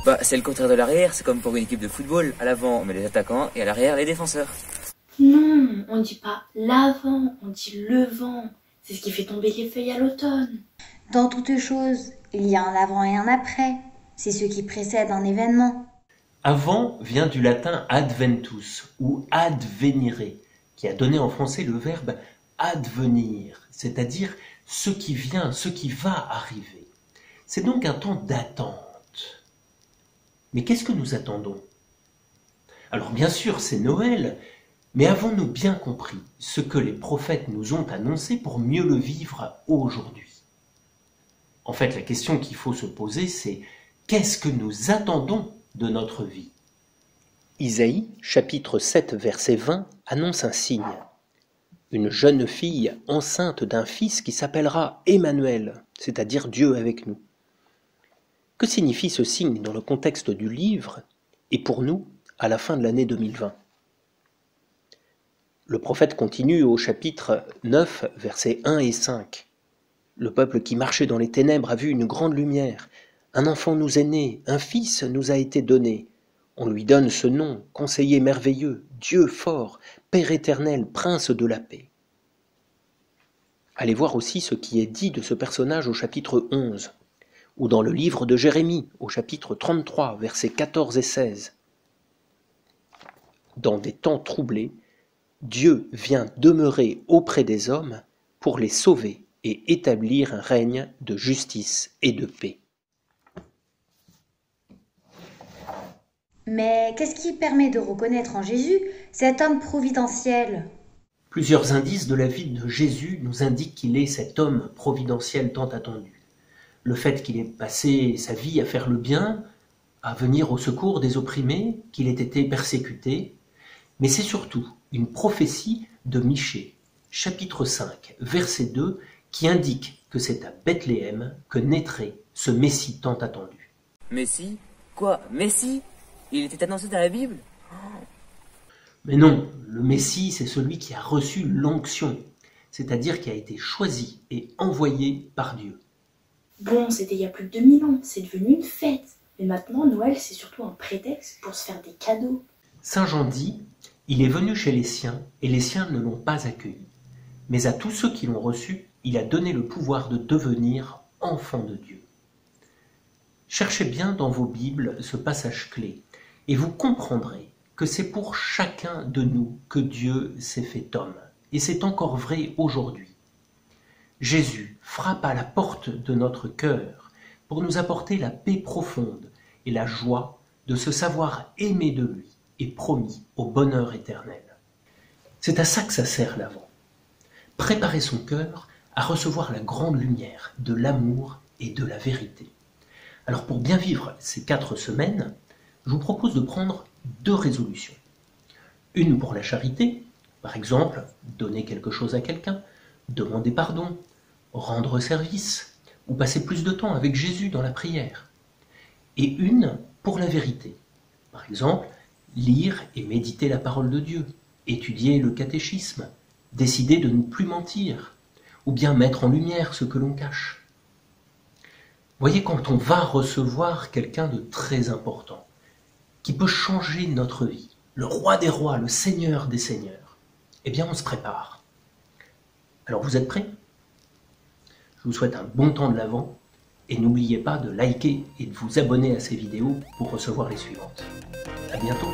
Bah, c'est le contraire de l'arrière, c'est comme pour une équipe de football. À l'avant, on met les attaquants et à l'arrière, les défenseurs. Non, on dit pas l'avant, on dit le vent. C'est ce qui fait tomber les feuilles à l'automne. Dans toute chose, il y a un avant et un après. C'est ce qui précède un événement. Avant vient du latin adventus ou advenire, qui a donné en français le verbe advenir, c'est-à-dire ce qui vient, ce qui va arriver. C'est donc un temps d'attente. Mais qu'est-ce que nous attendons? Alors bien sûr, c'est Noël, mais avons-nous bien compris ce que les prophètes nous ont annoncé pour mieux le vivre aujourd'hui? En fait, la question qu'il faut se poser, c'est qu'est-ce que nous attendons de notre vie? Isaïe, chapitre 7, verset 20, annonce un signe. Une jeune fille enceinte d'un fils qui s'appellera Emmanuel, c'est-à-dire Dieu avec nous. Que signifie ce signe dans le contexte du livre et pour nous à la fin de l'année 2020? Le prophète continue au chapitre 9, versets 1 et 5. Le peuple qui marchait dans les ténèbres a vu une grande lumière. Un enfant nous est né, un fils nous a été donné. On lui donne ce nom, conseiller merveilleux, Dieu fort, Père éternel, prince de la paix. Allez voir aussi ce qui est dit de ce personnage au chapitre 11, ou dans le livre de Jérémie, au chapitre 33, versets 14 et 16. Dans des temps troublés, Dieu vient demeurer auprès des hommes pour les sauver et établir un règne de justice et de paix. Mais qu'est-ce qui permet de reconnaître en Jésus cet homme providentiel? Plusieurs indices de la vie de Jésus nous indiquent qu'il est cet homme providentiel tant attendu. Le fait qu'il ait passé sa vie à faire le bien, à venir au secours des opprimés, qu'il ait été persécuté, mais c'est surtout une prophétie de Michée, chapitre 5, verset 2, qui indique que c'est à Bethléem que naîtrait ce Messie tant attendu. Messie? Quoi? Messie? Il était annoncé dans la Bible? Mais non, le Messie, c'est celui qui a reçu l'onction, c'est-à-dire qui a été choisi et envoyé par Dieu. Bon, c'était il y a plus de 2000 ans, c'est devenu une fête. Mais maintenant, Noël, c'est surtout un prétexte pour se faire des cadeaux. Saint Jean dit, il est venu chez les siens, et les siens ne l'ont pas accueilli. Mais à tous ceux qui l'ont reçu, il a donné le pouvoir de devenir enfants de Dieu. Cherchez bien dans vos Bibles ce passage clé, et vous comprendrez que c'est pour chacun de nous que Dieu s'est fait homme. Et c'est encore vrai aujourd'hui. Jésus frappe à la porte de notre cœur pour nous apporter la paix profonde et la joie de se savoir aimé de lui et promis au bonheur éternel. C'est à ça que ça sert l'Avent. Préparer son cœur à recevoir la grande lumière de l'amour et de la vérité. Alors pour bien vivre ces 4 semaines, je vous propose de prendre 2 résolutions. Une pour la charité, par exemple, donner quelque chose à quelqu'un, demander pardon, rendre service, ou passer plus de temps avec Jésus dans la prière. Et une pour la vérité, par exemple, lire et méditer la parole de Dieu, étudier le catéchisme, décider de ne plus mentir, ou bien mettre en lumière ce que l'on cache. Voyez, quand on va recevoir quelqu'un de très important, qui peut changer notre vie, le roi des rois, le seigneur des seigneurs, eh bien on se prépare. Alors vous êtes prêts? Je vous souhaite un bon temps de l'Avent et n'oubliez pas de liker et de vous abonner à ces vidéos pour recevoir les suivantes. À bientôt!